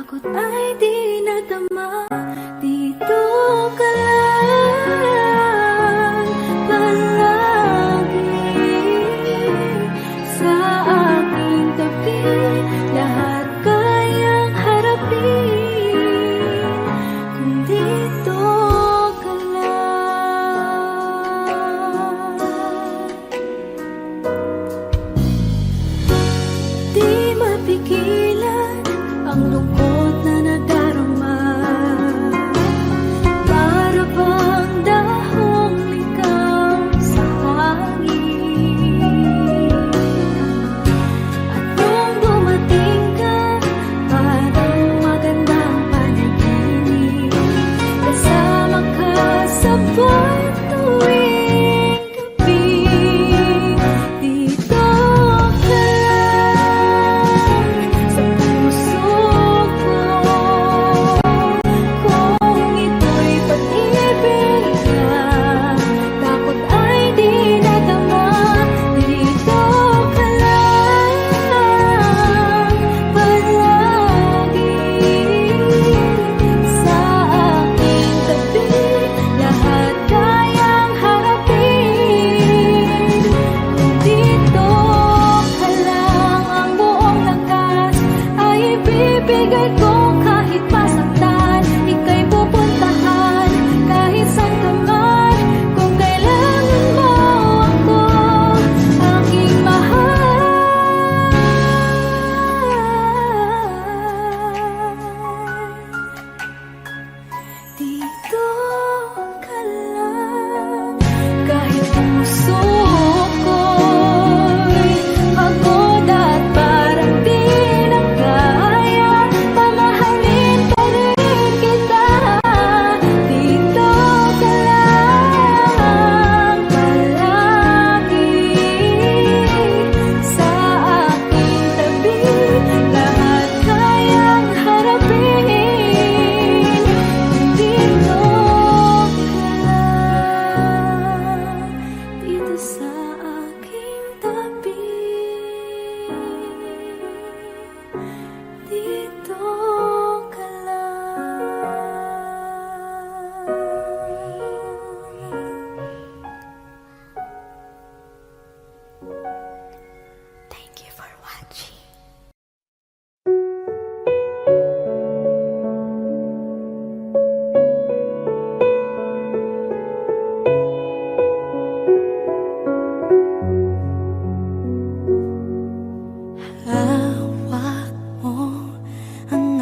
Takot ay di nadama, dito ka lang palagi sa aking tabi. Lahat kayang harapin kung dito ka lang. Di mapigilan ang lungkot na nadarama, para bang dahong likaw sa hangin. At nung dumating ka, parang magandang panaginip, kasama ka sa buwan tuwing gabi. Dito ka lang sa puso ko, kung ito'y pag-ibig na takot ay di nadama. Dito ka lang palagi sa aking tabi. Lahat kayang harapin kung dito ka lang. Ang buong lakas ay ibibigay ko kahit masaktan. Ika'y pupuntahan kahit saan ka man. Kung kailangan mo ako, aking mahal. Dito ka lang kahit puso ko'y pagod at parang di na kaya. Pamahalin pa rin kita. Dito ka lang palagi sa aking tabi. Lahat kayang harapin kung dito ka lang. Dito sa aking tabi. Dito ka lang. Thank you for watching. Hawak mo ang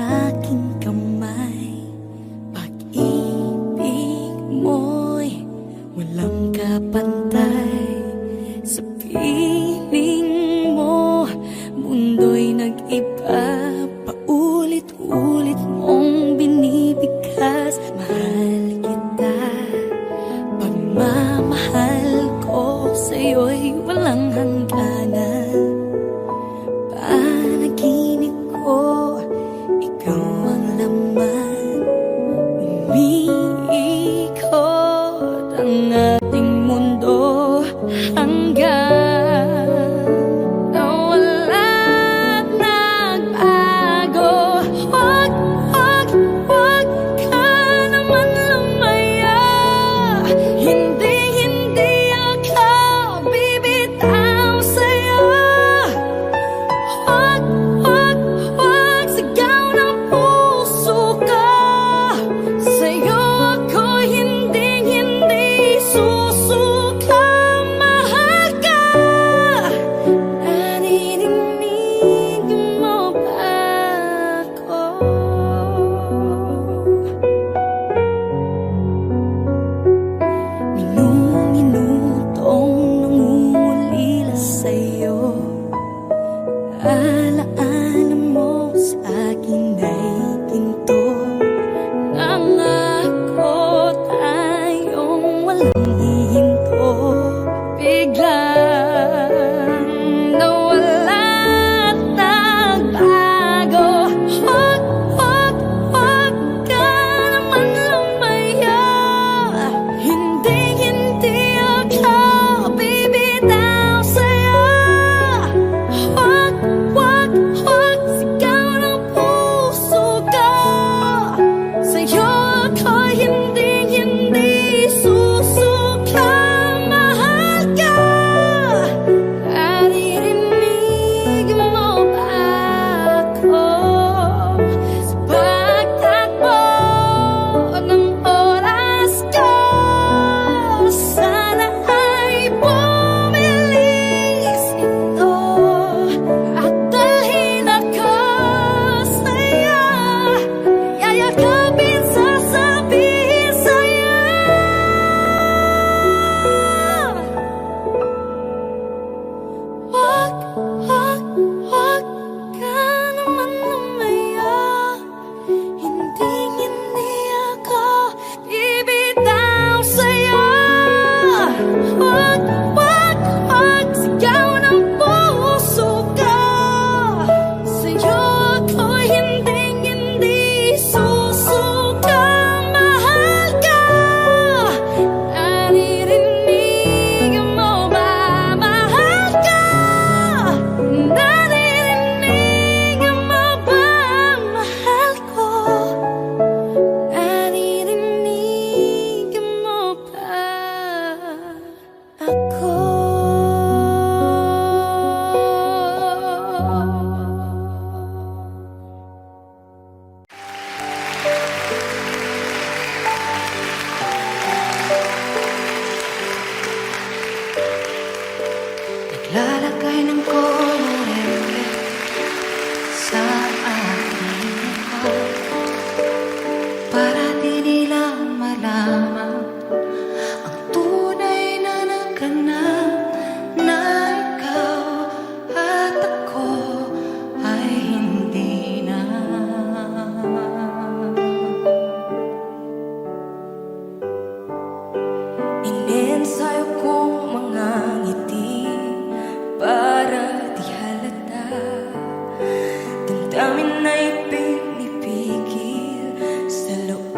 ay pinipigil, sa loob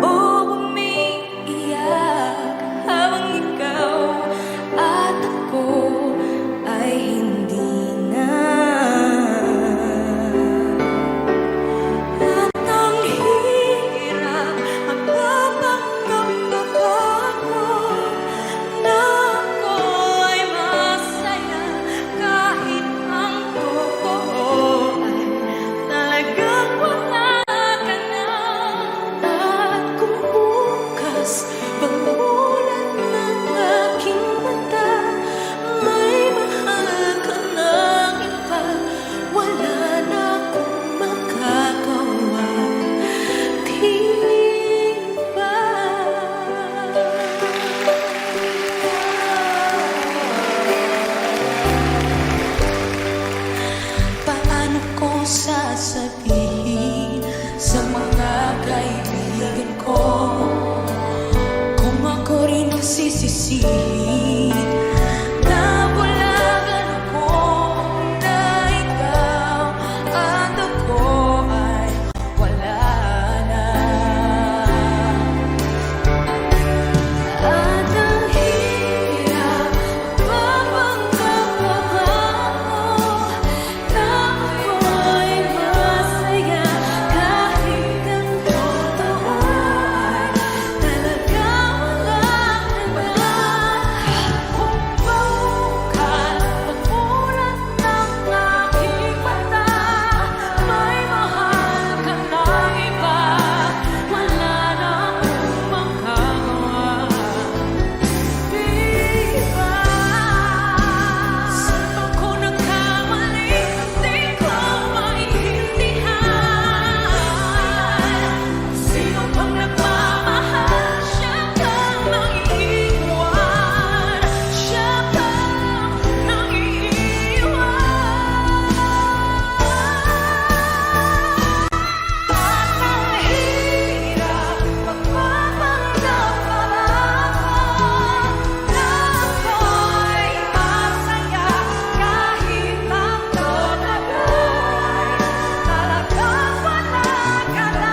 umiiyak, habang ikaw at ako ay hindi na. At ang hirap, ang papanggap ako na ako ay masaya, kahit ang totoo ay talagang wala ka na. At kung bukas pagmulan ng aking mata, may mahal ka ng iba, wala na akong makagawa, di ba? Paano ko sasabihin sa mga kaibigan ko kung ako rin ang sisisihin? Nabulagan ako na ikaw at ako ay wala na. At ang hirap, papanggap ako na ako'y masaya, kahit ang totoo ay talagang wala ka na. Kung bukas pagmulan ng aking mata, may mahal ka ng iba, wala na akong magagawa, di ba? Saan ako nagkamali? Di ko maintindihan. Sino bang nagmamahal? Siya bang nangiiwan? Siya bang nangiiwan? At ang hirap, magpapanggap pa ako na ako'y masaya, kahit ang totoo ay talagang wala ka na.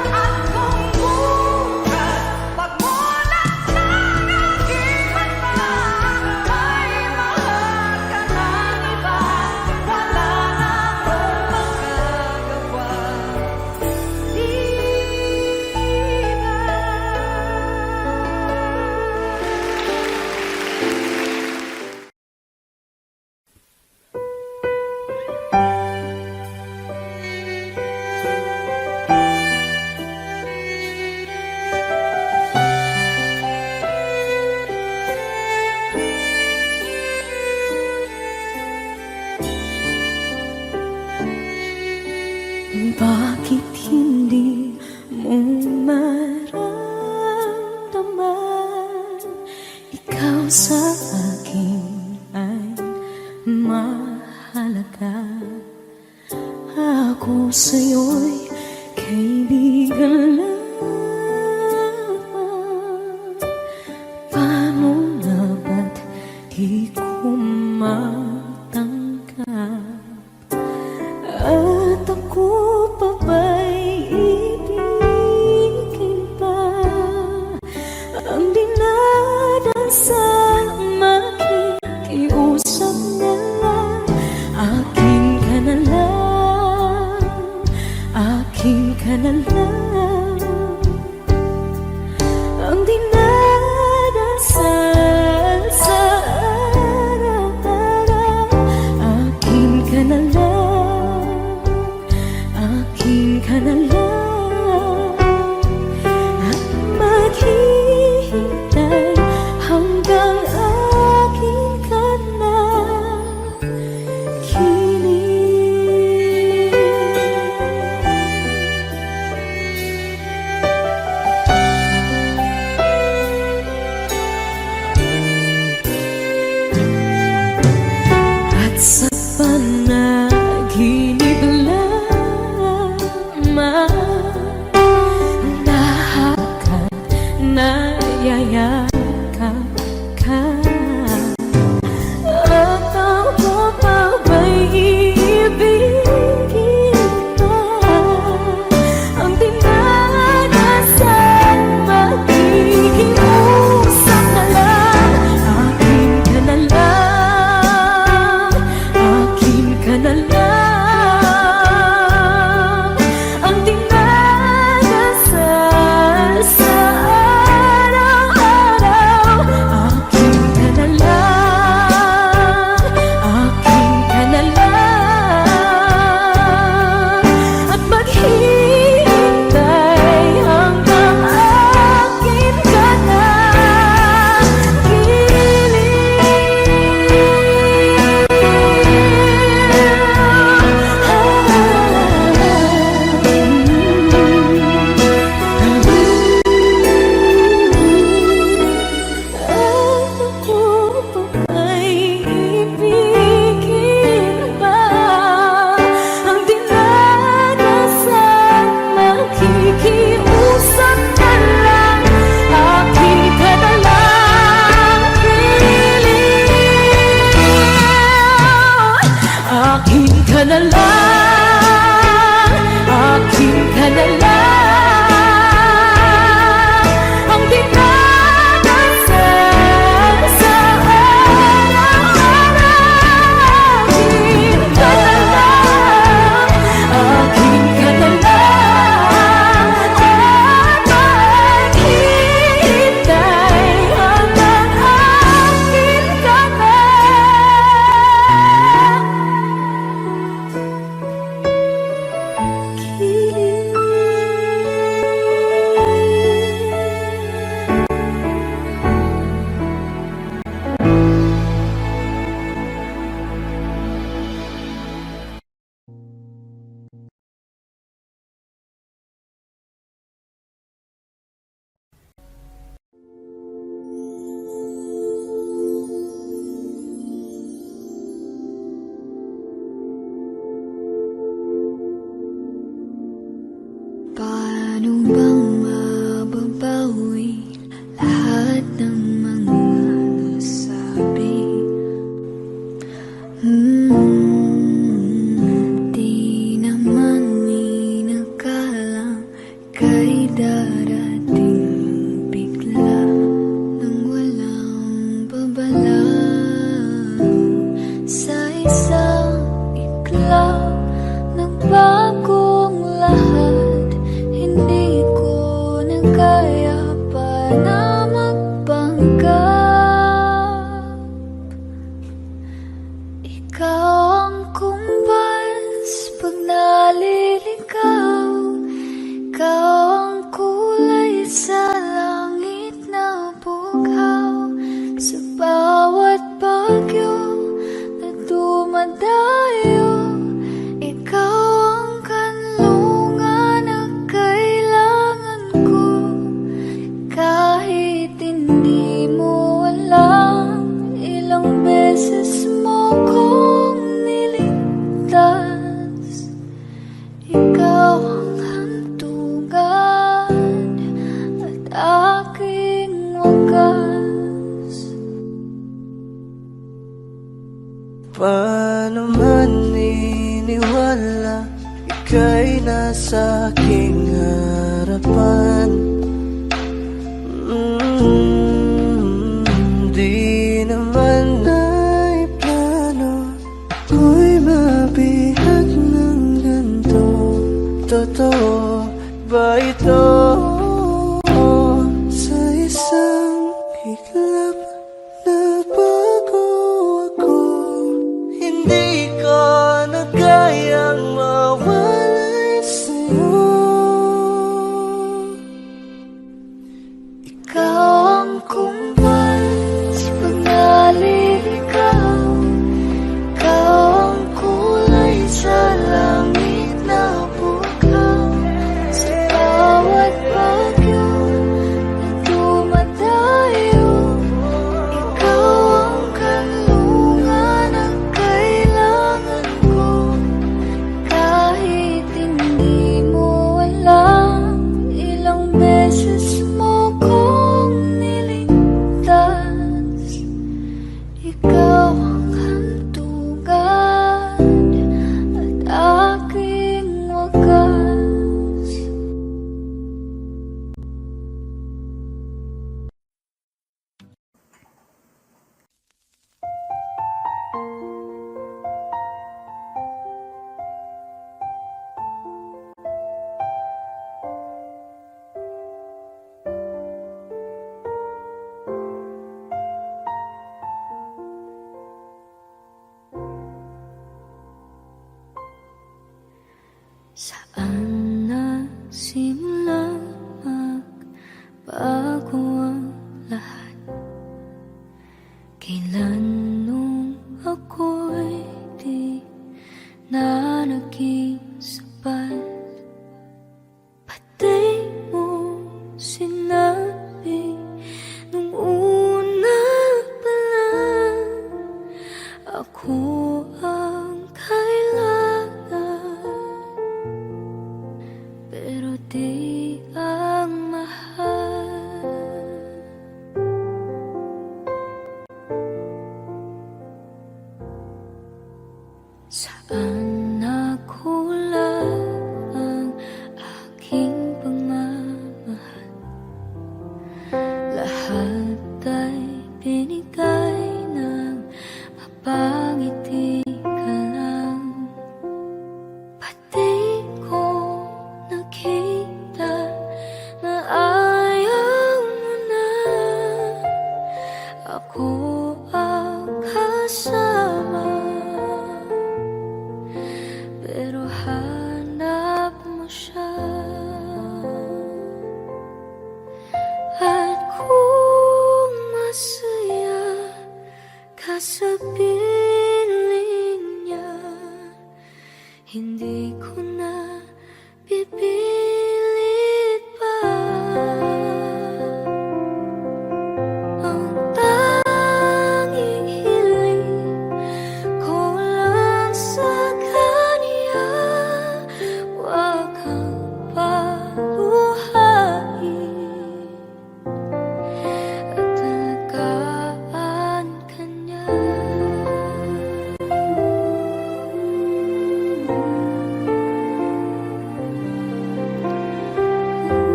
At kung bukas pagmulan ng aking mata, may mahal ka ng iba, wala na akong magagawa, di Bakit hindi mo maramdaman? Ikaw sa akin ay mahalaga. Ako sa'yo'y kaibigan lamang. Paano na ba't di ko matanggap? At ako pa ba'y ibigin pa? Ang dinadasal, makikiusap na lang. Akin ka na lang, akin ka na lang. Ang dinadasal sa araw-araw, akin ka na lang, akin ka na lang. At maghihintay hanggang akin ka na kilig. At sa panaginip lamang nasa aking harapan. Di naman ay plano ko'y mabihag ng ganito. Totoo ba ito? Sa isang iglap na bago ako, hindi ko na kayang mawalay sa'yo. Ikaw ang kumpal sa pag-aliligaw. Ikaw ang kulay sa langit na bukaw. Sa bawat bagyo na dumadayo, ikaw ang kanlungan ang kailangan ko. Kahit hindi mo alam, ilang beses mo kong niligtas. Ikaw ang hantugan at aking wagas. Saan nagsimula magbago ang lahat? Kailan nung ako'y di na naging sapat? Pati mo sinabi nung una pa lang, ako ang kailangan. Pero di ang mahal. Saan nakulang ang aking pagmamahal? Lahat ay binigay ng mapangiti ka lang. Pati ko nakita na ayaw mo na. Ako ang kasama, pero hanap mo siya. At kung masaya ka sa piling niya, hindi ko na pipilit pa. Ang tanging hiling ko lang sa kanya, wag kang paluhain at alagaan ka niya.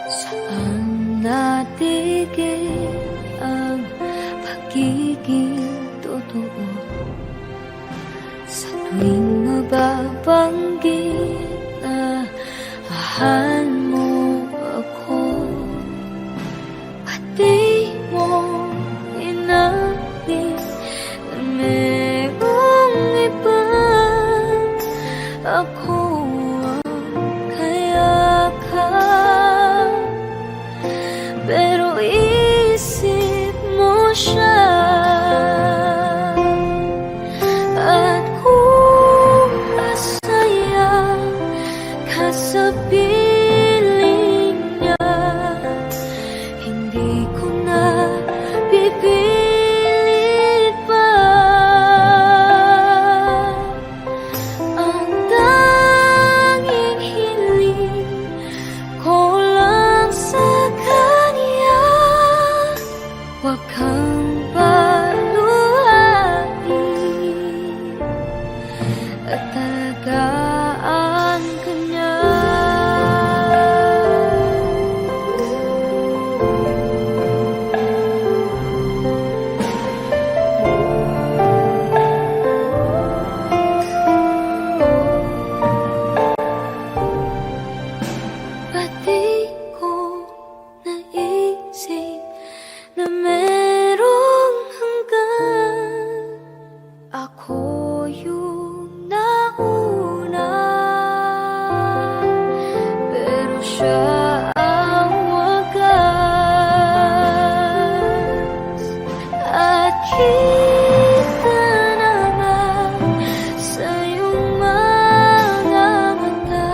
Saan natigil ang pagiging totoo? Sa tuwing mababanggit na mahal mo ako, pati mo inamin na merong iba. Ako ang kayakap, pero isip mo siya. At kung masaya ka sa piling makita na ba sa iyong mga mata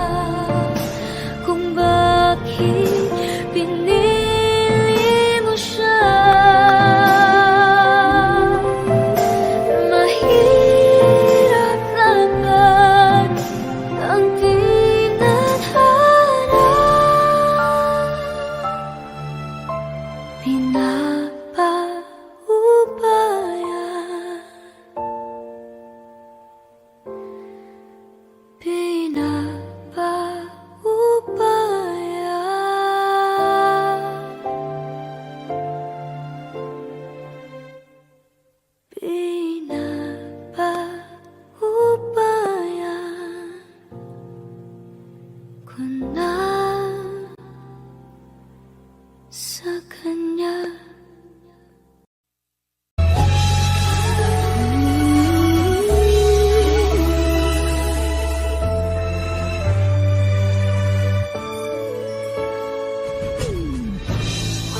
kung bakit pinili mo siya? Mahirap dapat ang tinadhana. Pinapaubaya, pinapaubaya, pinapaubaya ko na sa kanya.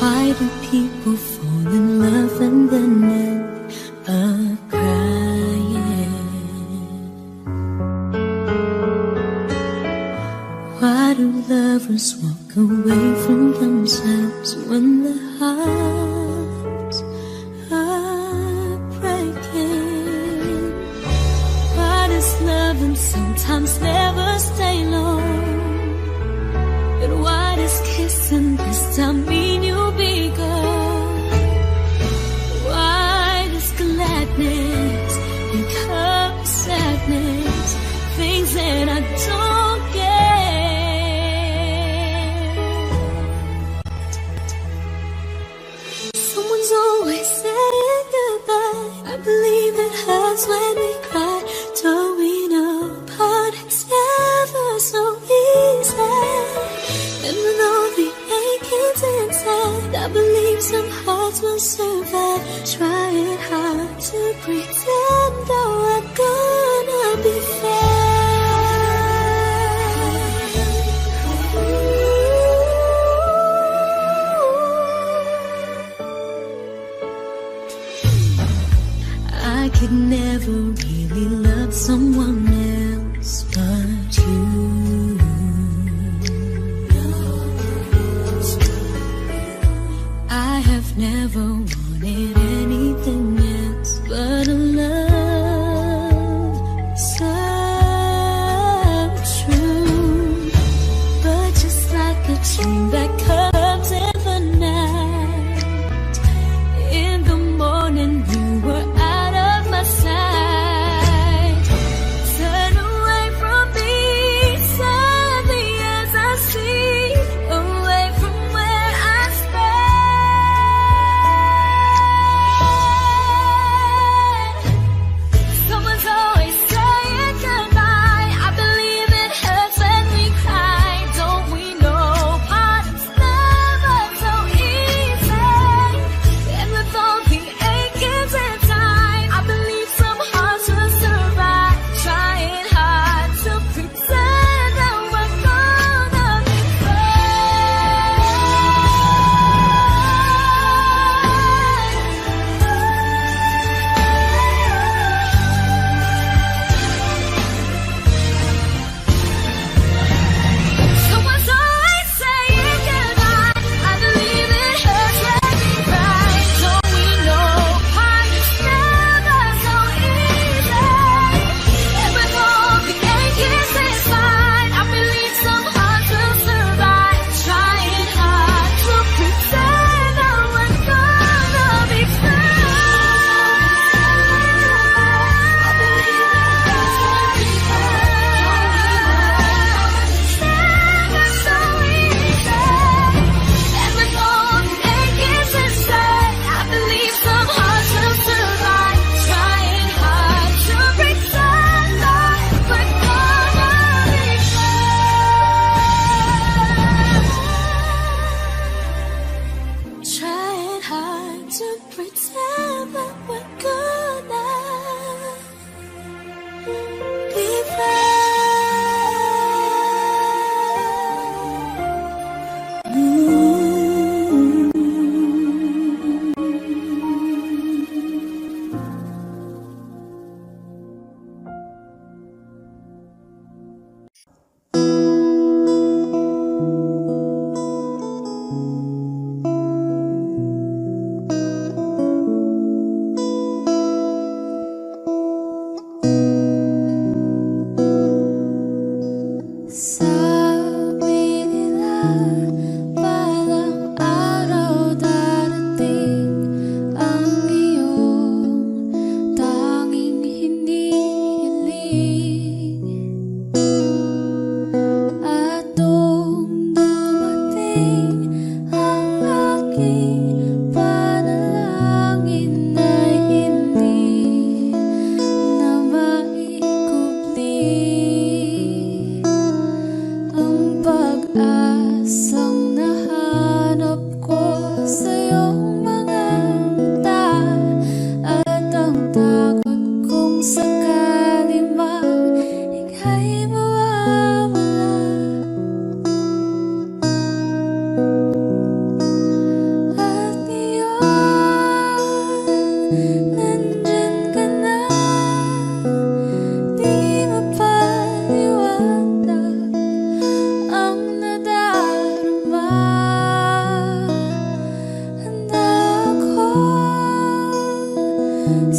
Why do people fall in love and then end up crying? Why do lovers walk away from themselves when their hearts are breaking? Why does loving sometimes never stay long? And why does kissing this time mean you'll be gone? Why does gladness become sadness? Things that I don't get. Someone's always saying goodbye. I believe it hurts when we cry. Towing apart, it's never so easy. And with all the achings inside, I believe some hearts will survive. Trying hard to pretend that we're gonna be fine. I could never really love someone else but you. I have never wanted anything else but a love so true. But just like a dream that comes in the night, in the morning you were out of my sight. Turn away from me, sadly as I see, away from where I stand.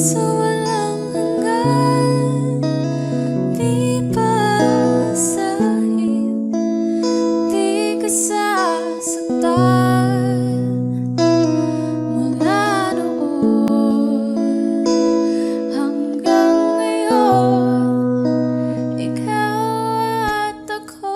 sa walang hanggan. Di basahin, di ka sasaktan. Mula noon hanggang ngayon, ikaw at ako.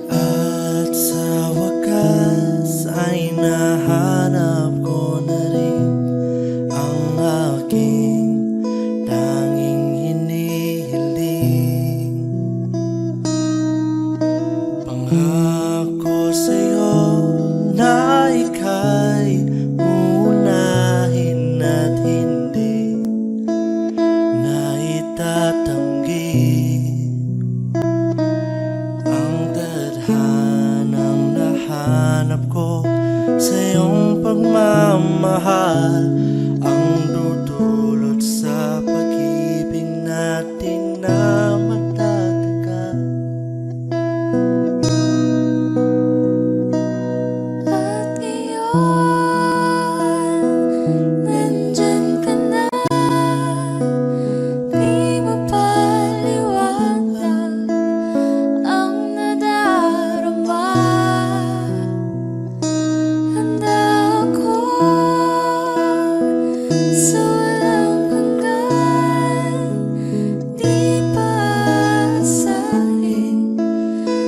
At sa wakas ay nahanap ko na rin ang aking tanging hinihiling. Pangako sa'yo na ika'y uunahin at hindi na itatanggi. Ang tadhanang nahanap ko sa iyong pagmamahal ang dudulot sa pag-ibig natin na matatagal. At ngayon, nandyan ka na. Di mo paliwanag ang nadarama. Handa ako sa walang hanggan. Di basahin,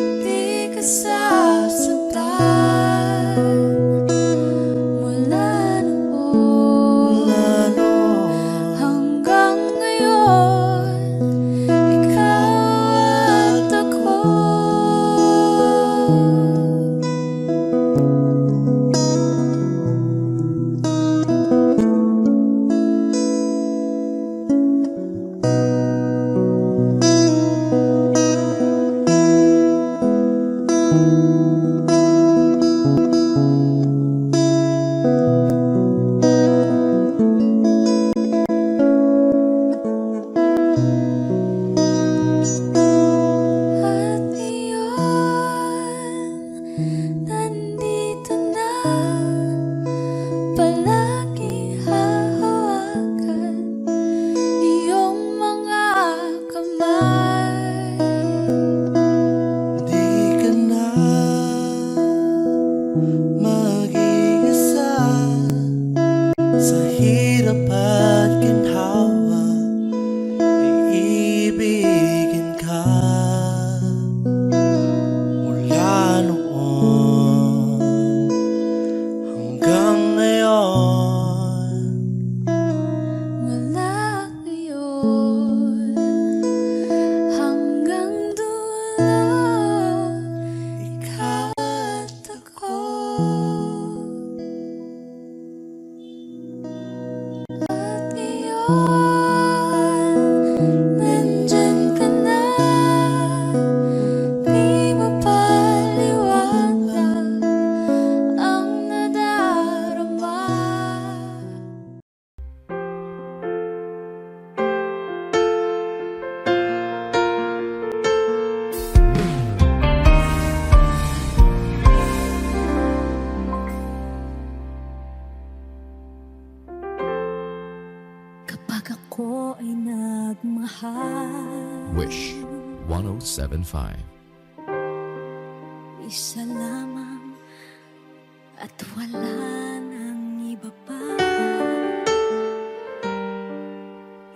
di ka sasaktan. Mula noon Lalo hanggang ngayon, ikaw at ako. At iyon, nandito na, palagi hahawakan iyong mga kamay. di ka na mag-iisa sa hirap at ginhawa. Iibigin ka mula noon hanggang ngayon. Mula ngayon hanggang dulo, ikaw at ako. At ngayon, nandyan ka na. Di mo paliwanag ang nadarama. Kapag ako ay nagmahal, Wish 1075. isa lamang at wala nang iba pa.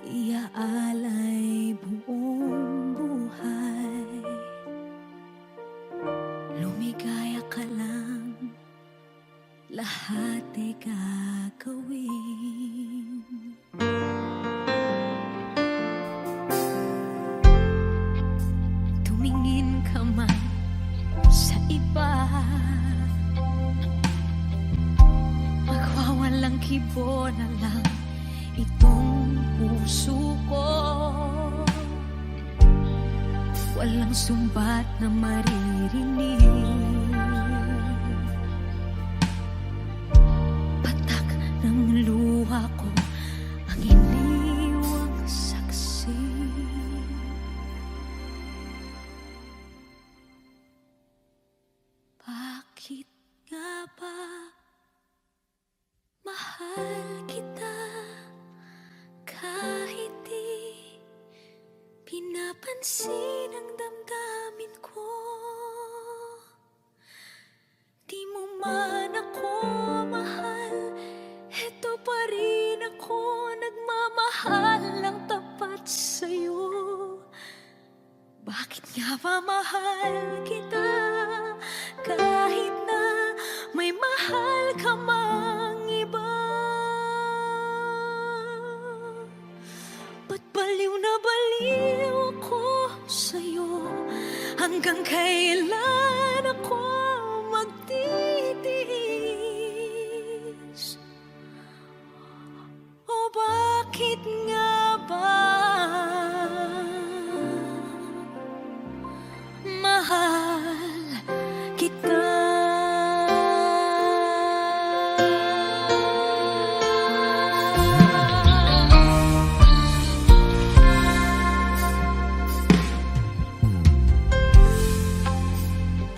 Iaalay buong buhay, lumigaya ka lang, lahat ay gagawin. Tumingin ka man sa iba, magwawalang kibo na lang itong puso ko. Walang sumbat na maririnig, patak ng luha ko ang hindi pansin ang damdamin ko. Di mo man ako mahal, eto pa rin ako nagmamahal ng tapat sa'yo. Bakit nga ba mahal kita kahit na may mahal ka mang iba? Ba't baliw na baliw ako sa'yo? Hanggang kailan ako magtitiis? O bakit nga ba mahal kita?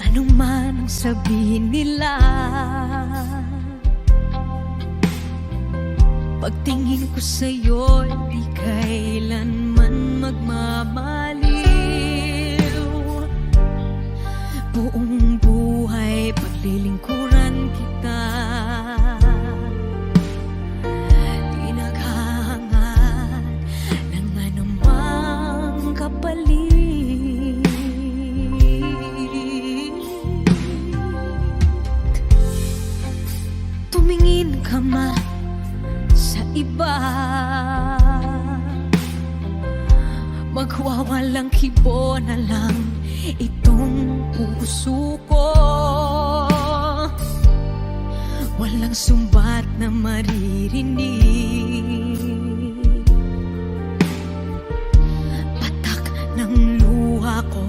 Ano man ang sabihin nila, pagtingin ko sa'yo, di kailanman magmamaliw. Buong buhay paglilingkuran kita, di naghahangad ng anumang kapalit. Tumingin ka man sa iba, magwawalang kibo na lang itong puso ko. Walang sumbat na maririnig, patak ng luha ko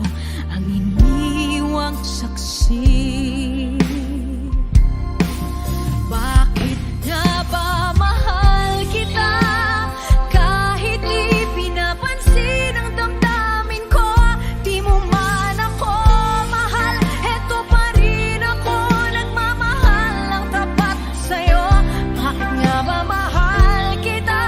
ang iniwang saksi. Bakit nga ba mahal kita kahit di pinapansin ang damdamin ko? Di mo man ako mahal, eto pa rin ako nagmamahal ng tapat sa'yo. Bakit nga ba mahal kita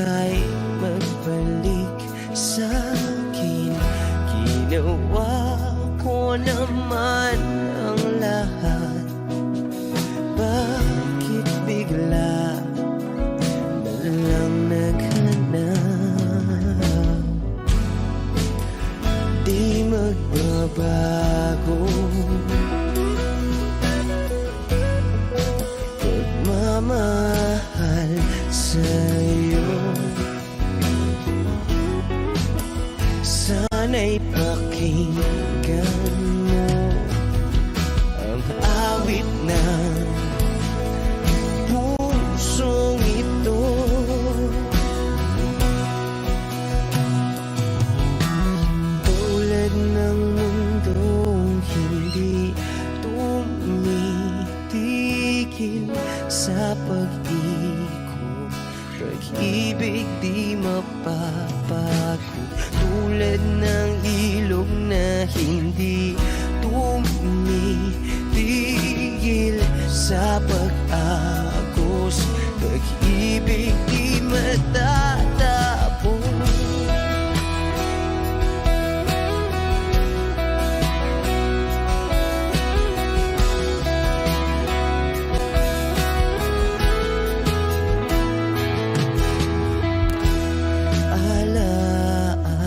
ika'y magbalik sa'kin. Ginawa ko naman ang lahat. Bakit bigla na lang naghanap? Di magbabago pagmamahal sa'yo. Sana'y pakinggan mo ang awit ng pusong ito. Tulad ng mundong hindi tumitigil sa pag-ikot, pag-ibig di mapapago. Tulad ng ilog na hindi tumitigil sa pag-agos, pag-ibig di matatapos.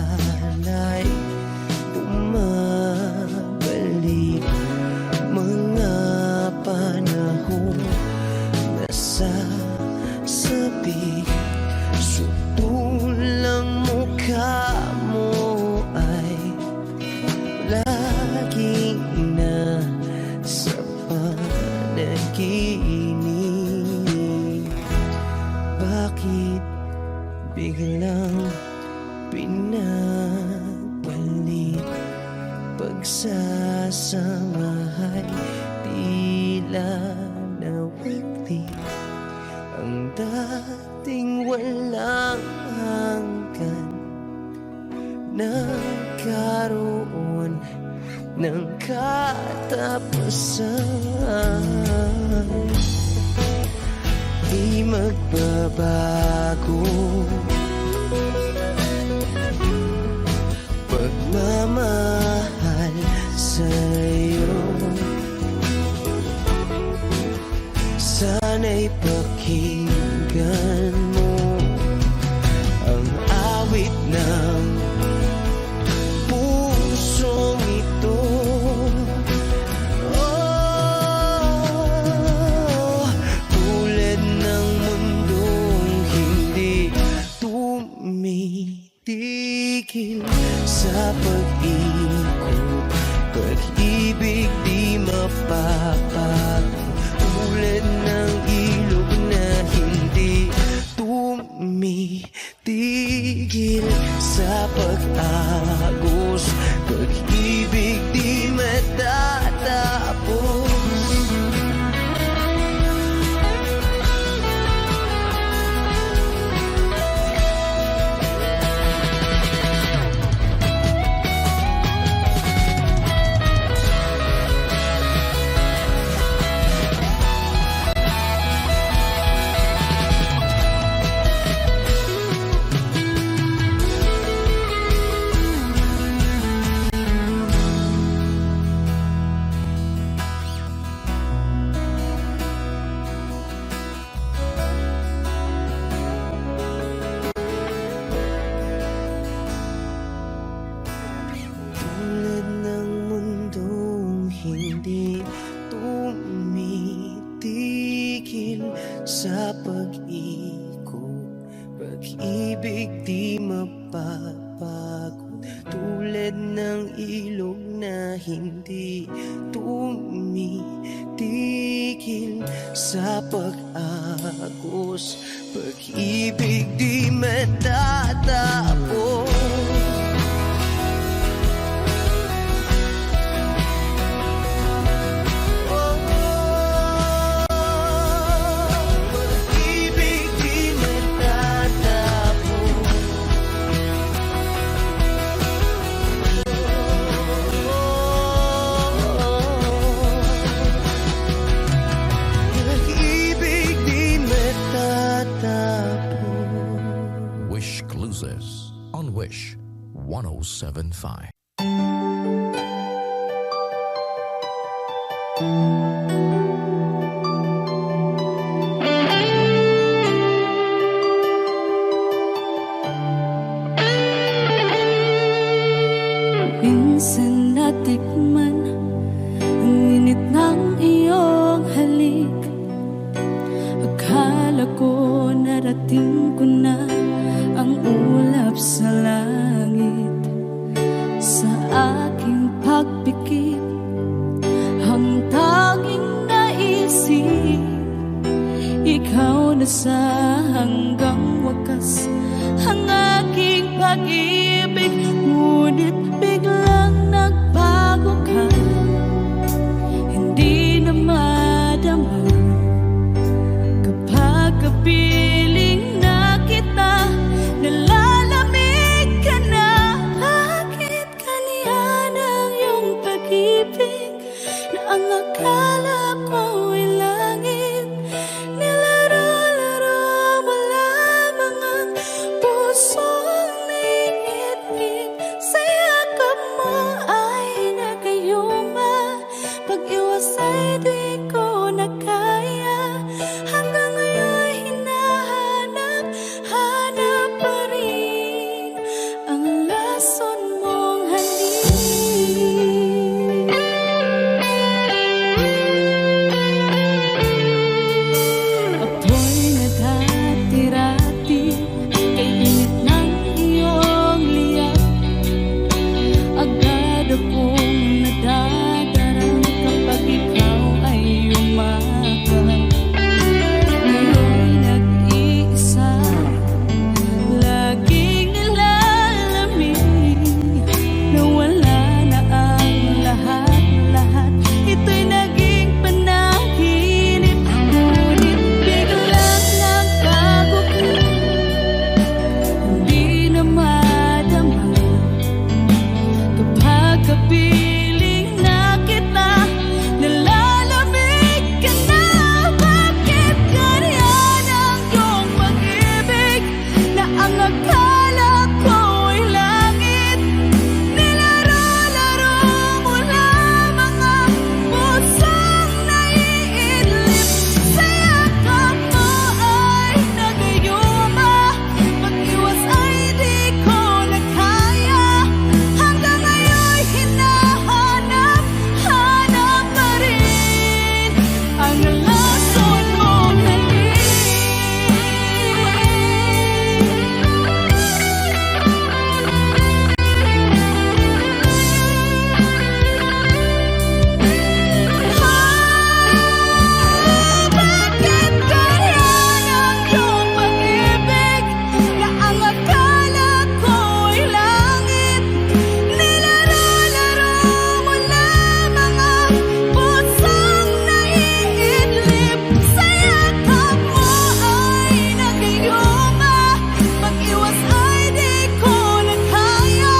Alaala'y bumabalik, mga panahon nasasabi. Sutulang mukha mo ay laging nasa panaginip. Bakit biglang pinabalik? Pagsasamahay tila nawagli, ang dating walang hanggan nagkaroon ng katapusan. Di magbabago pagmamahal sa'yo. Sana'y pakinggan mo ang awit ng pusong ito. Oh, tulad ng mundong hindi tumitigil sa pag-ikot, pag-ibig di mapapago. Tulad ng ilog na hindi tumitigil sa pag-agos, pag-ibig di matatapos. Tulad ng mundong hindi tumitigil sa pag-ikot, pag-ibig di mapapago. Tulad ng ilog na hindi tumitigil sa pag-agos, pag-ibig di matatapos. Wish 1075. Minsan natikman ang init ng iyong halik. Akala ko narating ko na ang ulap sa langit. Sa aking pagpikit, ang tanging naisip, ikaw na sa hanggang wakas ang aking pag-ibig. Ngunit biglang nagbago ka, hindi na madama kapag kapiling na kita. Nalalamig ka na. Bakit kaniyan ang iyong pag-ibig na ang akala ko ay langit? Nilaro-laro mo lamang ang pusong naiinip. Sa yakap mo ay nagayuma, pag-iwas ay di ko na kaya. Hanggang ngayon hinahanap, hanap pa rin ang lason mong halik. Apoy na dati-rati, kay init ng iyong liyak. Agad akong nadadarang kapag ikaw ay umakap. Ngayon'y nag-iisa, laging nilalamig, na wala na ang lahat-lahat. Ito'y naging panaginip. Ngunit biglang nagbago ka, hindi na madama kapag kapiling na kita. Nalalamig ka na. Bakit ganyan ang iyong pag-ibig na ang akala ko ay langit? Nilaro-laro mo lamang ang pusong naiidlip. Sa yakap mo ay nagayuma, pag-iwas ay di ko na kaya. Hanggang ngayon hinahanap, hanap pa rin ang lason mong halik. Bakit ganyan ang iyong pag-ibig na ang akala ko ay langit? Nilaro-laro mo lamang ang pusong naiidlip. Sa yakap mo ay nagayuma, pag-iwas ay di ko na kaya.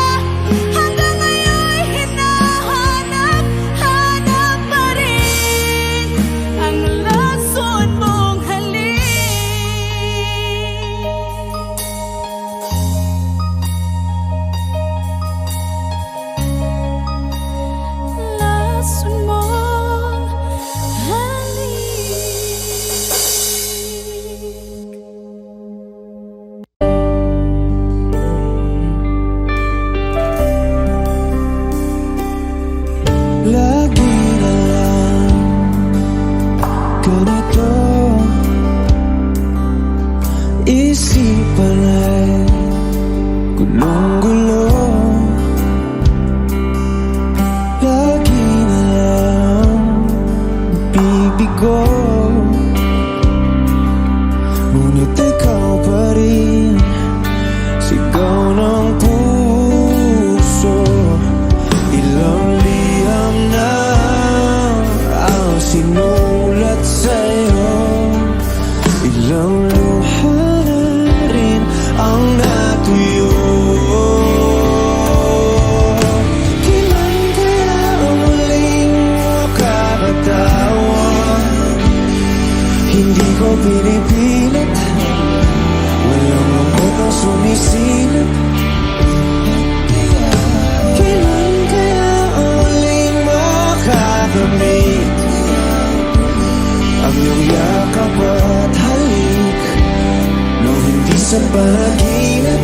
Hanggang ngayon hinahanap, hanap pa rin ang lason mong halik. Lason mong Lagi na lang ganito, isipan ay gulong-gulo. Lagi na lang bibigo, ngunit ikaw pa rin, sigaw ng puso. Ilang liham na ang sinulat sa'yo, ilang luha na rin ang natuyo. Kailan kaya ang muling makakatawan? Hindi ko pinipilit, walang lungkot ang sumisilip. sa panaginip.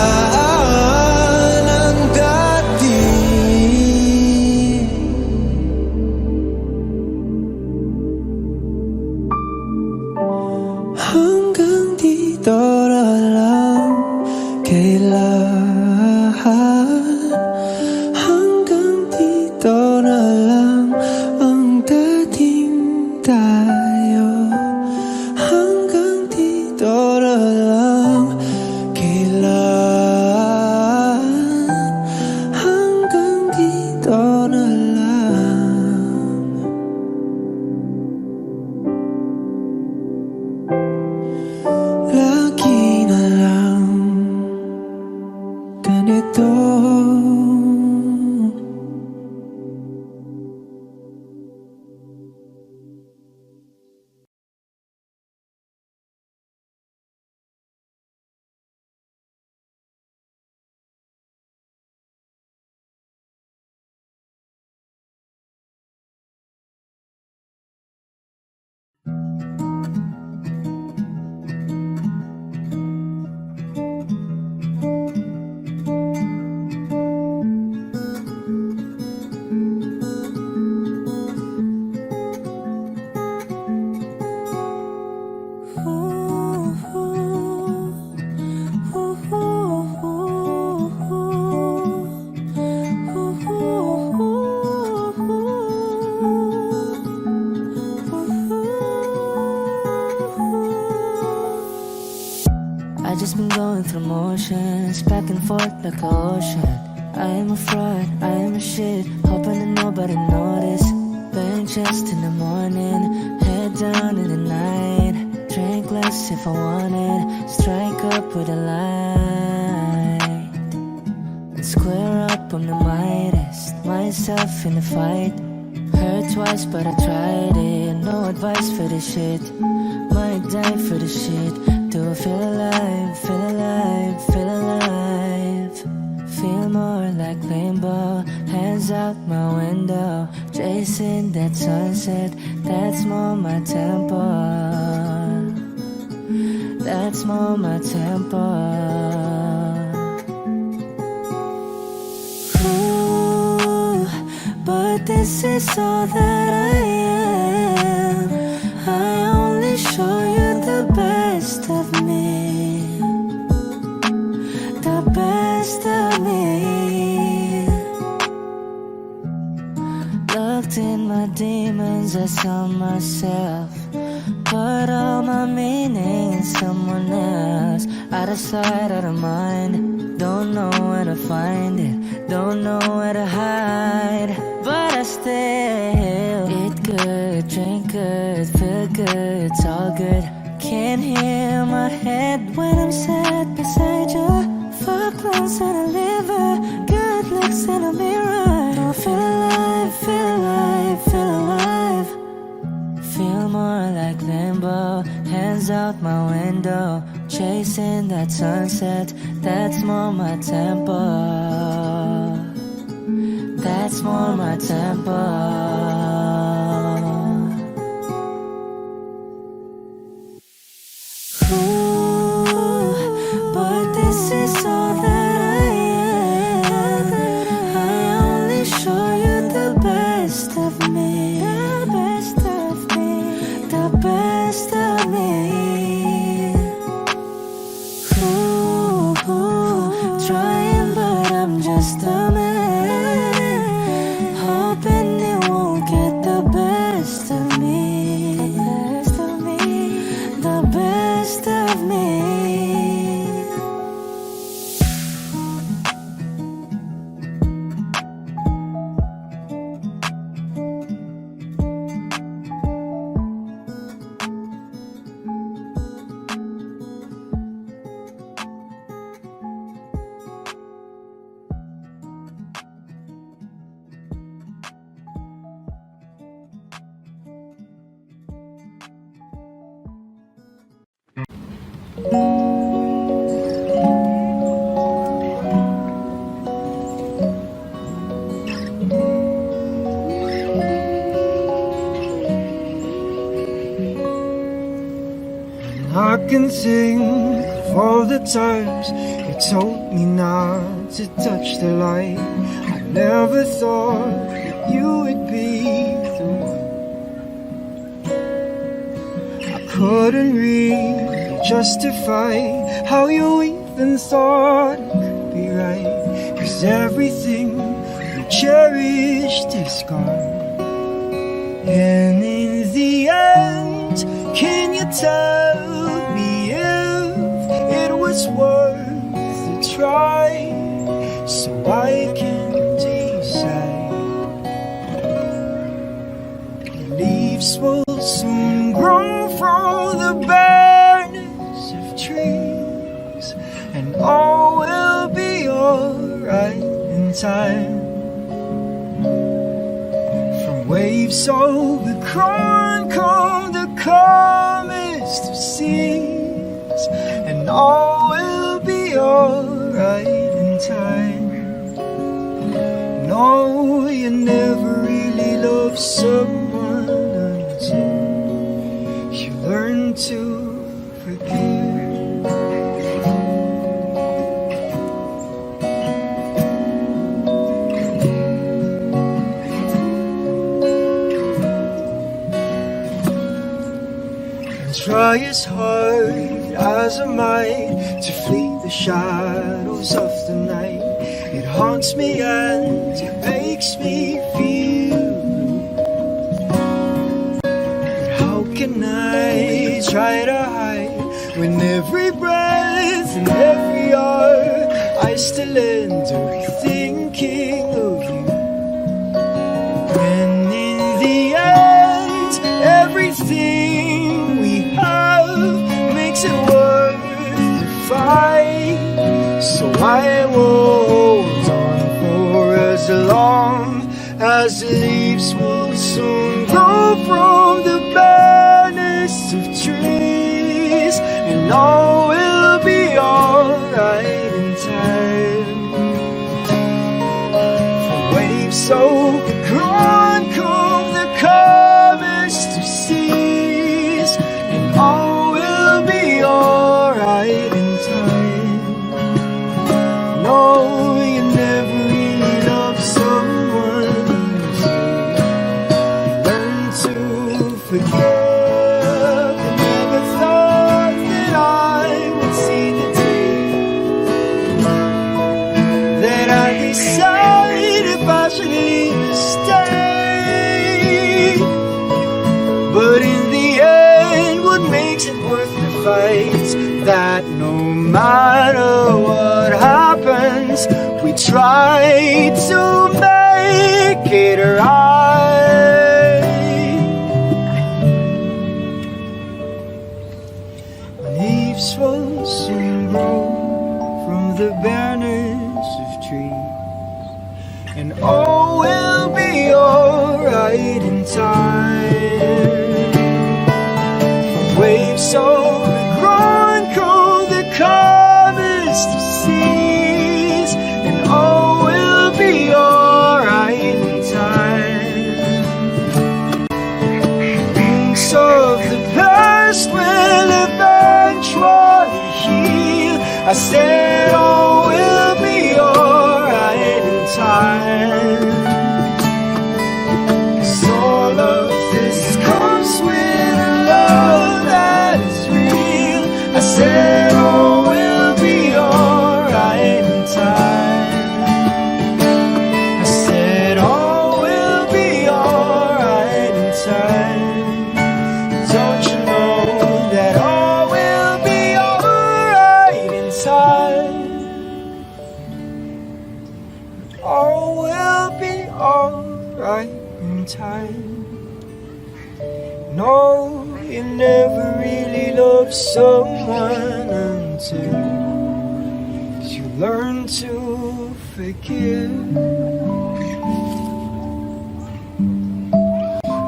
Kailan ang dati? Hanggang dito na lang. Kailan? Hanggang dito na lang ang dating tayo. Hanggang dito na lang. Kailan? Hanggang dito na lang. Lagi na lang ganito. I just been going through motions, back and forth like an ocean. I am a fraud, I am a shit, hoping that nobody notice. Bank chest in the morning, head down in the night. Drink less if I wanted, strike up with a light. And square up, I'm the mightiest, myself in the fight. Hurt twice but I tried it, no advice for this shit. Might die for the shit. Do I feel alive, feel alive, feel alive? Feel more like rainbow, hands out my window, chasing that sunset, that's more my tempo. That's more my tempo. Ooh, but this is all that I am. I only show you the best of me, the best of me. Looked in my demons, I saw myself, put all my meaning in someone else. Out of sight, out of mind, don't know where to find it, don't know where to hide. But I still eat good, drink good, feel good, it's all good. Can't hear my head when I'm sat beside you. Fuck lungs and a liver, good looks in a mirror. Don't feel alive, feel alive, feel alive. Feel more like limbo, hands out my window, chasing that sunset, that's more my tempo. That's more my tempo. I can think of all the times you told me not to touch the light. I never thought that you would be the one. I couldn't really justify how you even thought it could be right, 'cause everything we cherished is gone. And in the end, can you tell me if it was worth the try, so I can decide? Leaves will soon grow from the barrenness of trees, and all will be alright in time. Waves overgrown come the calmest of seas, and all will be alright in time. No, you never really loved someone until you learn to forgive. Try as hard as I might to flee the shadows of the night. It haunts me and it makes me feel. But how can I try to hide when every breath and every hour I still end up thinking of you? And in the end, everything makes it worth the fight, so I will hold on for as long as the leaves will soon grow from the barrenness of trees, and all will be alright in time. From waves so gone come the calmest of seas, and all alright in time. No, you never really loved someone until you learn to forgive. I never thought that I would see the day that I decide if I should leave or stay. But in the end, what makes it worth the fight? That no matter what happens, we try to make it right. Leaves will soon grow from the barrenness of trees, and all will be alright in time. Waves so calmest of seas, and all will be alright in time. Things of the past will eventually heal. I said all will be alright in time. 'Cause all of this comes with a love that is real. I said all will be alright in time. I said all will be alright in time. Don't you know that all will be alright in time? All will be alright in time. No, you never really loved someone until you learn to forgive.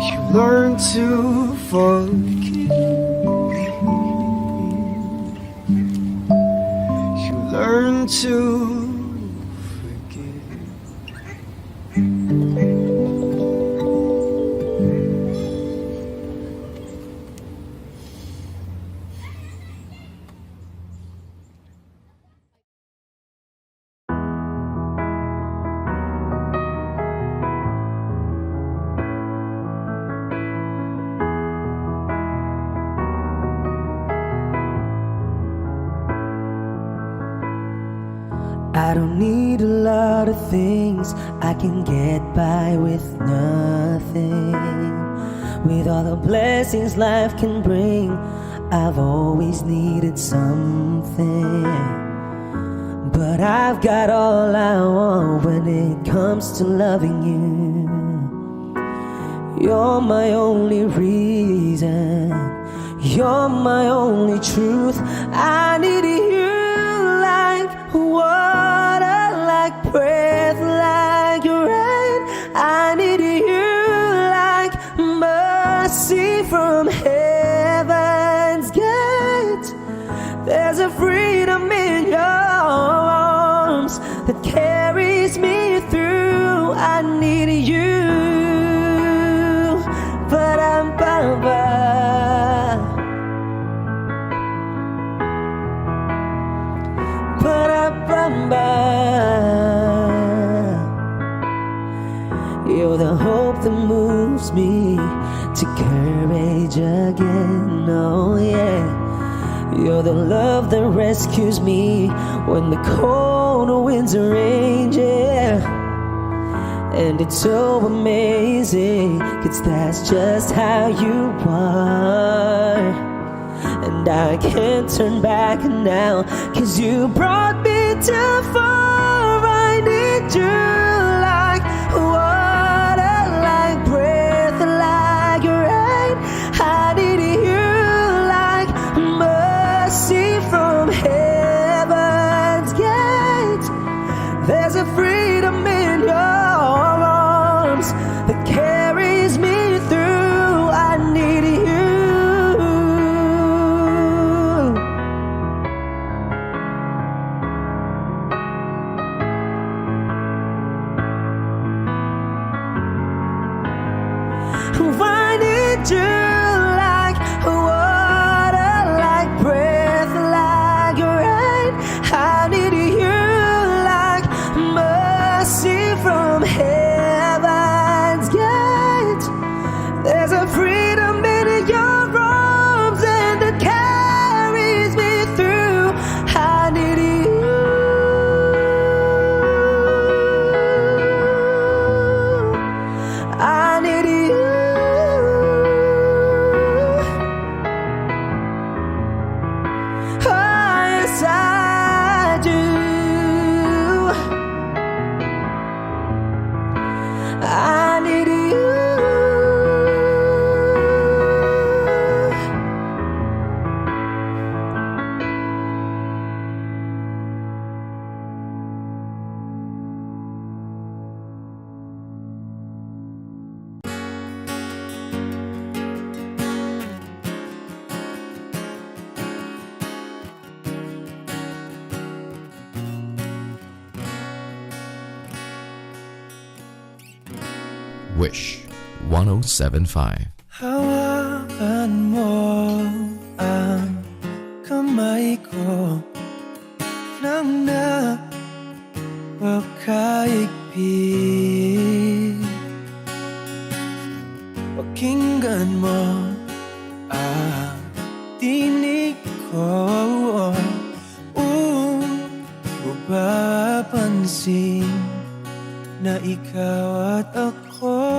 You learn to forgive. to forgive. I don't need a lot of things, I can get by with nothing. With all the blessings life can bring, I've always needed something. But I've got all I want when it comes to loving you. You're my only reason, you're my only truth. I need you like water, like breath, like rain. I need you like mercy from heaven's gate. There's a freedom in your arms that carries me through. I need you, but I'm You're the hope that moves me to courage again, oh yeah. You're the love that rescues me when the cold winds rage, yeah. And it's so amazing, 'cause that's just how you are. And I can't turn back now, 'cause you brought me too far. I need you like water, like breath, like rain. I need you like mercy from heaven's gate. There's a freedom in your arms that carries me through. I need you. I need you like water, like breath, like rain. I need you like mercy from heaven's gate. There's a freedom in your arms and it carries me through. I need you. I need you. Yes, I do. I need you. Wish 1075. Hawakan mo ang kamay ko nang napakaigpit. Pakinggan mo ang tinig ko, mapapansin na ikaw at ako.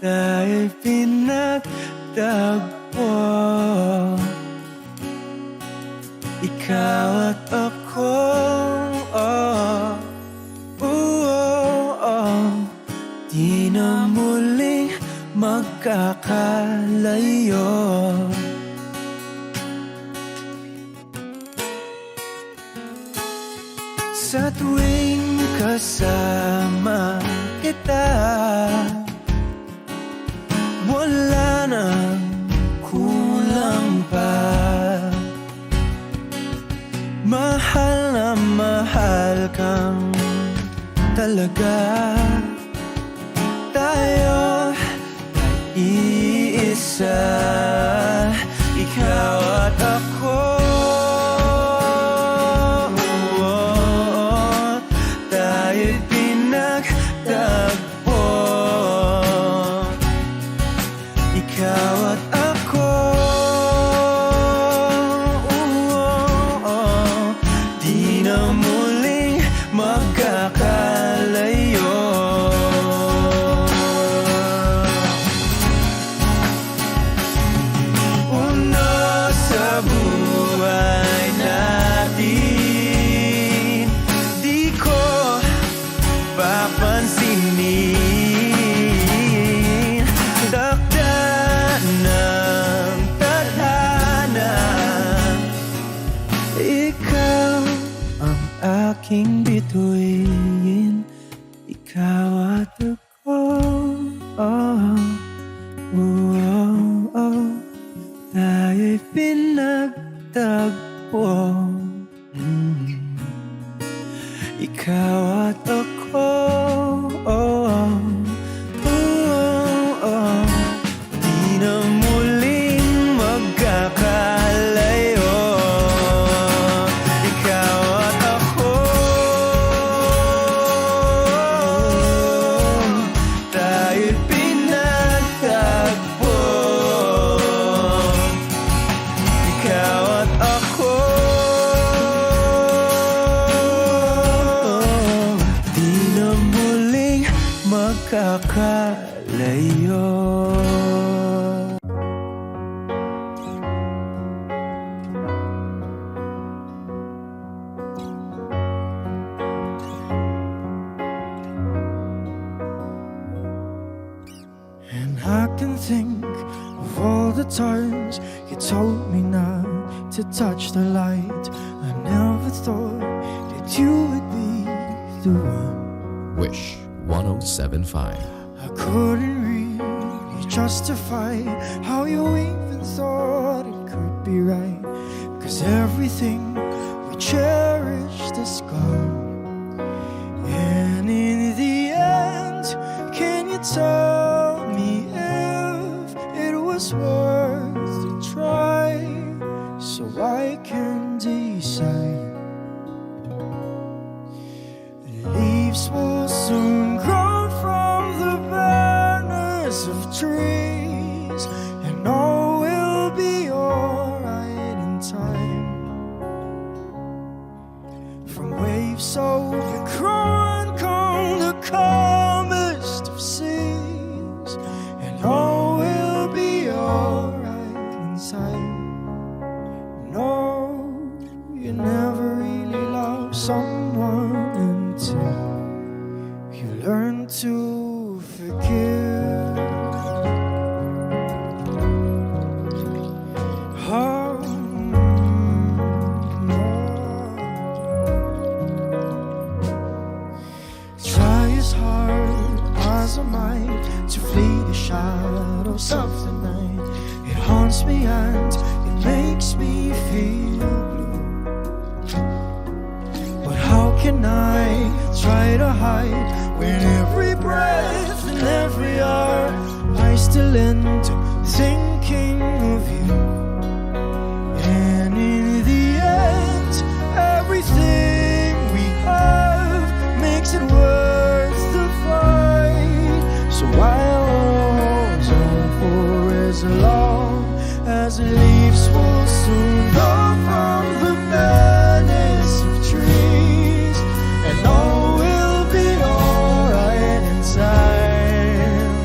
Dahil pinagtagpo, ikaw at ako. Di na muling magkakalayo. Sa tuwing kasama kita, wala nang kulang pa. mahalaga. Tayo ay iisa, ikaw at ako. Tayo'y pinagtagpo, ikaw at ako. Di na muling magkakalayo. Una sa buhay natin, di ko papansinin. Takda ng tadhana, ikaw ang aking bituin, ikaw at ako. Tayo'y pinagtagpo, ikaw at ako. Di na muling magkakalayo, ikaw at ako. Tayo'y pinagtagpo, ikaw at ako. Di na muling magkakalayo. And I can think of all the times you told me not to touch the light. I never thought that you would be the one. Wish 1075. I couldn't really justify how you even thought it could be right. 'Cause everything we cherished is gone. And in the end, can you tell me if it was worth the try? So I can decide. The leaves will soon grow from the barrenness of trees, and all will be alright in time. From waves overgrown come the calmest of seas, and all will be alright in time. No, you never really love someone until you learn to forgive. Oh, no. Try as hard as I might to flee the shadows of the night. It haunts me and it makes me feel blue. But how can I try to hide when every breath and every hour I still end up thinking of you? And in the end, everything we have makes it worth the fight. So I'll hold on for as long as the leaves will soon go from the barrenness of trees, and all will be alright in time.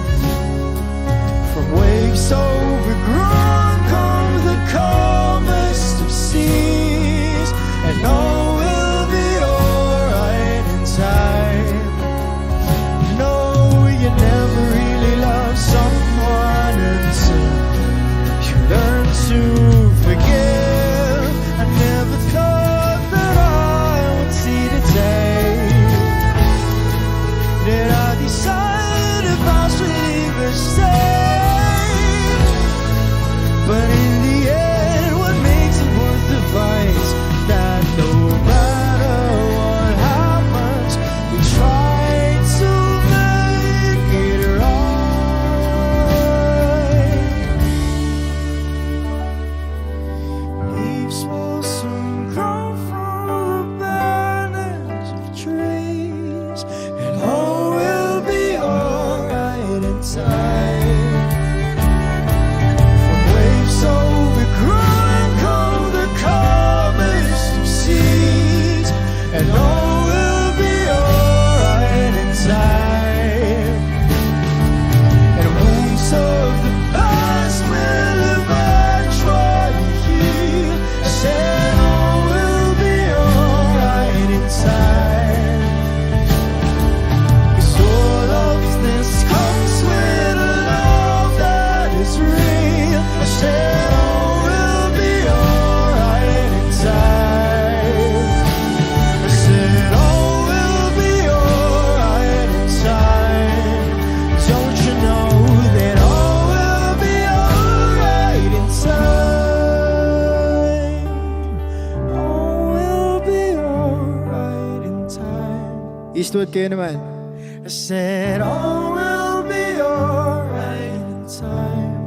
From waves overgrown come the calmest of seas, and all will be alright in time. No, you never really love someone until you learn to forgive. Eastwood, kayo naman. I said all will be alright in time.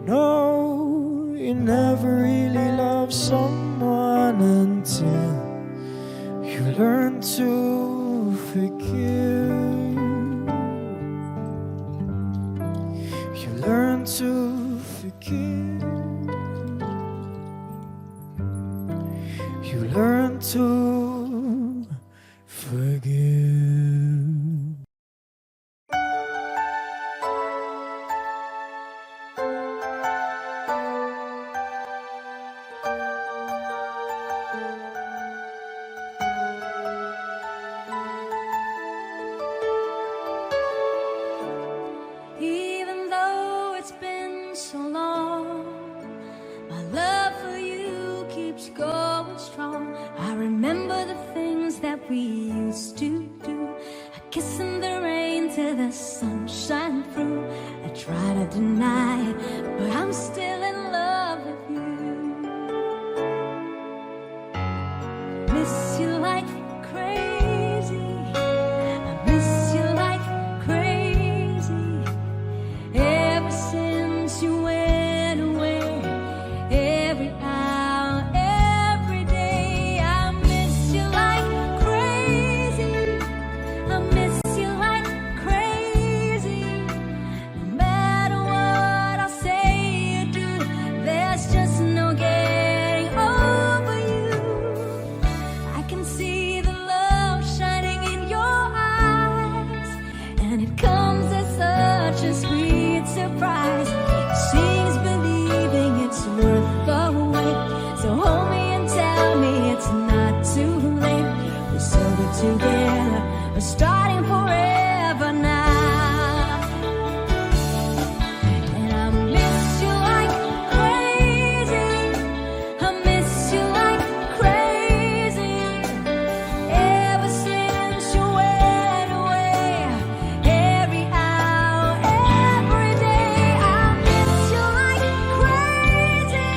No, you never really love someone until you learn to forgive. You learn to forgive. You learn to forgive. Even though it's been so long, my love for you keeps going strong. I remember the things that we used to do. A kiss in the rain till the sun shine through. I try to deny it, but I'm still in love with you. Miss you like crazy. I miss you like crazy. Ever since you went away, every hour, every day, I miss you like crazy. I miss you like crazy. No matter what I say or do, there's just no getting over you. I can see the love shining in your eyes, and it comes as such a sweet surprise. Seems believing it's worth the wait. So hold me and tell me it's not too late. We're so good together, we're starting forever now. And I miss you like crazy. I miss you like crazy. Ever since you went away, every hour, every day, I miss you like crazy.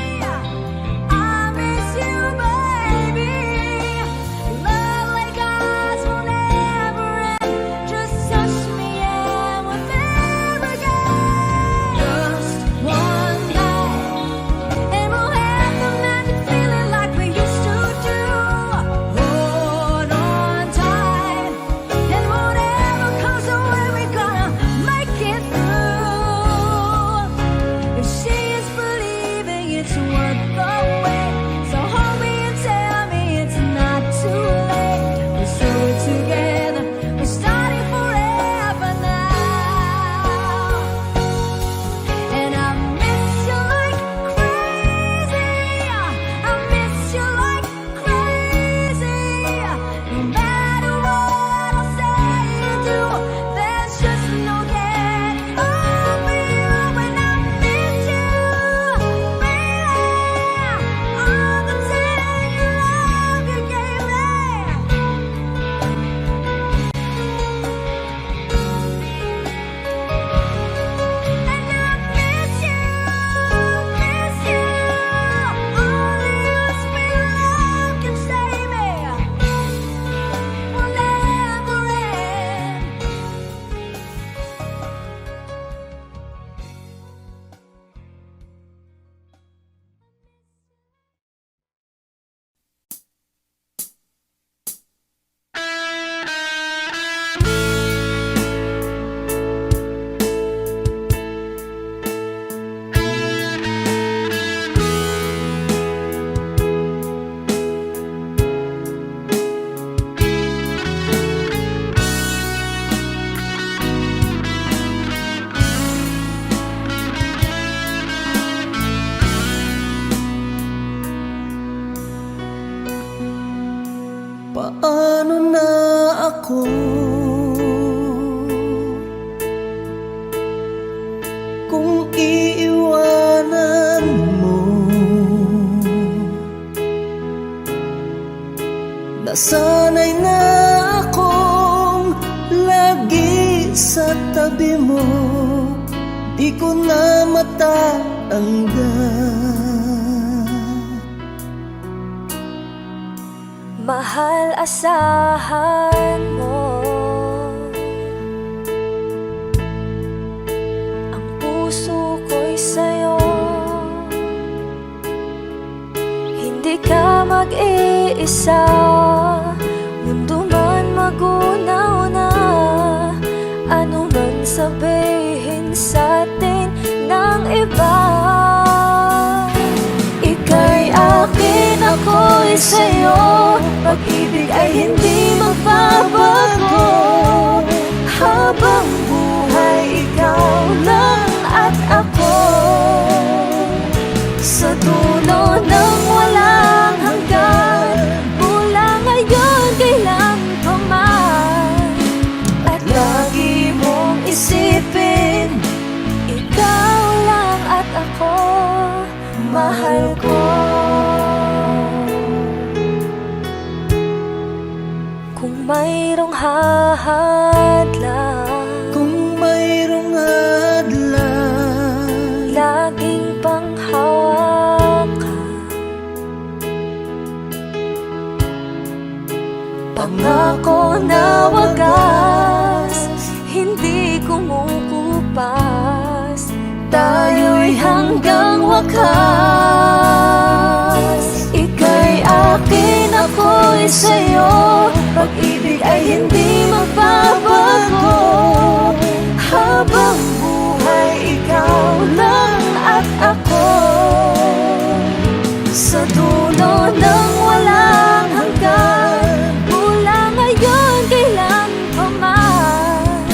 I miss you, baby. Love like ours will never end. Just touch me and we'll never again. Just one night, and we'll have the magic feeling like we used to do. Hold on tight, and whatever comes our way, we're gonna make it through. If she is believing it's worth the wait, so hold me and tell me it's not too late. We're so good together, we're starting forever now. And I miss you like crazy. I miss you like crazy. No matter what I say or do, there's just no getting over you. And I miss you, baby. All the tender love you gave me. And I miss you, miss you. Only your sweet love can save me. Will never end. Paano na ako kung iiwanan mo? Nasanay na akong lagi sa tabi mo, di ko na matanggal. Mahal, asahan mo mag-isa. Mundo man magunaw na, ano man sabihin sa'tin ng iba. Ika'y akin, ako'y sa'yo, pag-ibig ay hindi magbabago. Habang buhay, ikaw lang at ako. Sa dulo ng walang hanggan, mula ngayon kailan pa man. At lagi mong isipin, ikaw lang at ako, mahal ko. Kung mayroong hahadlang, Kung mayroong hadlang, laging panghawakan. Pangako na wagas, hindi kumukupas, tayo'y hanggang wakas. Ika'y akin, ako'y sa'yo, pag-ibig ay hindi magbabago. Habang buhay, ikaw lang at ako. Sa dulo ng walang hanggan, mula ngayon kailan pa man.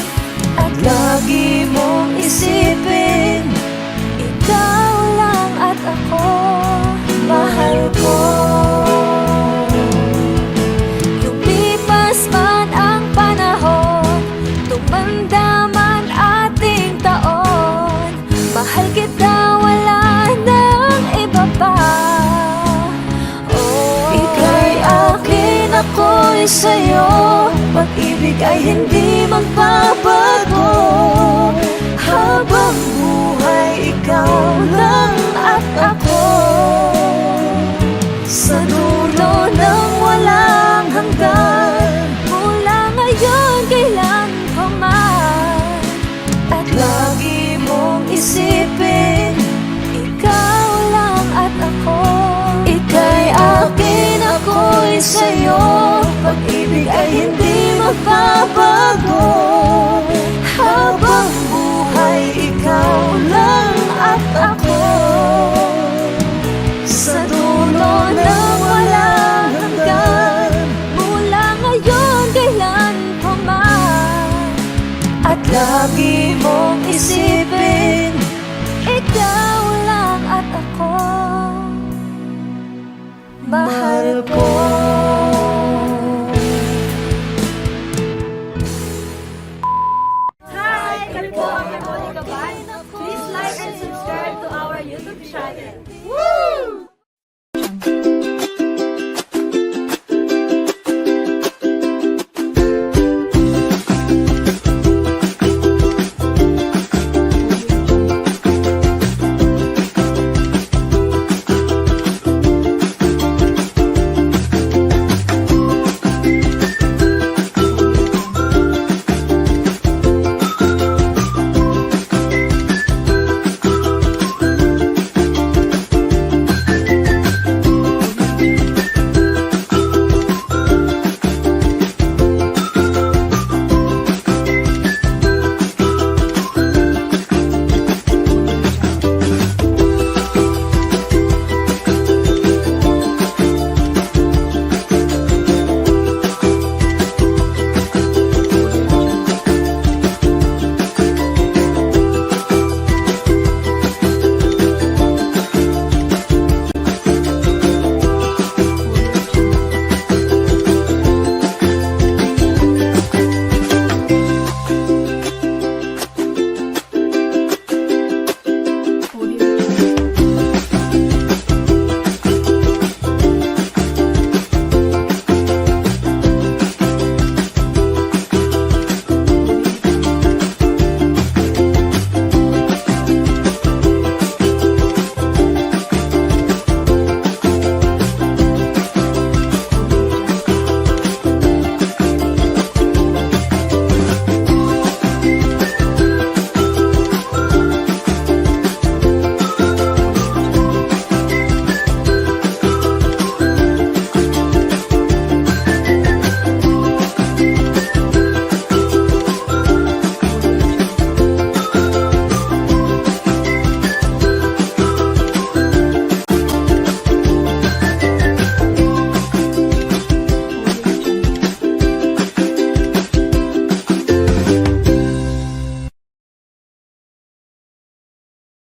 At lagi mong isipin, ikaw lang at ako, mahal ko. Lumipas man ang panahon, tumanda man ating taon, mahal kita, wala nang iba pa. Oh, ika'y akin, ako'y sa'yo, pag-ibig ay hindi magbabago. Habang buhay, ikaw lang at ako. Sa dulo ng walang hanggan, mula ngayon kailan pa man. At lagi mong isipin, ikaw lang at ako. Ika'y akin, ako'y sa'yo, pag-ibig ay hindi magbabago. Habang buhay, ikaw lang at ako. Sa dulo ng walang hanggan, mula ngayon kailan pa man. At lagi mong isipin, ikaw lang at ako, mahal ko. Hi! Kami po ang Monica Ban. Please like and subscribe to our YouTube channel. Woo!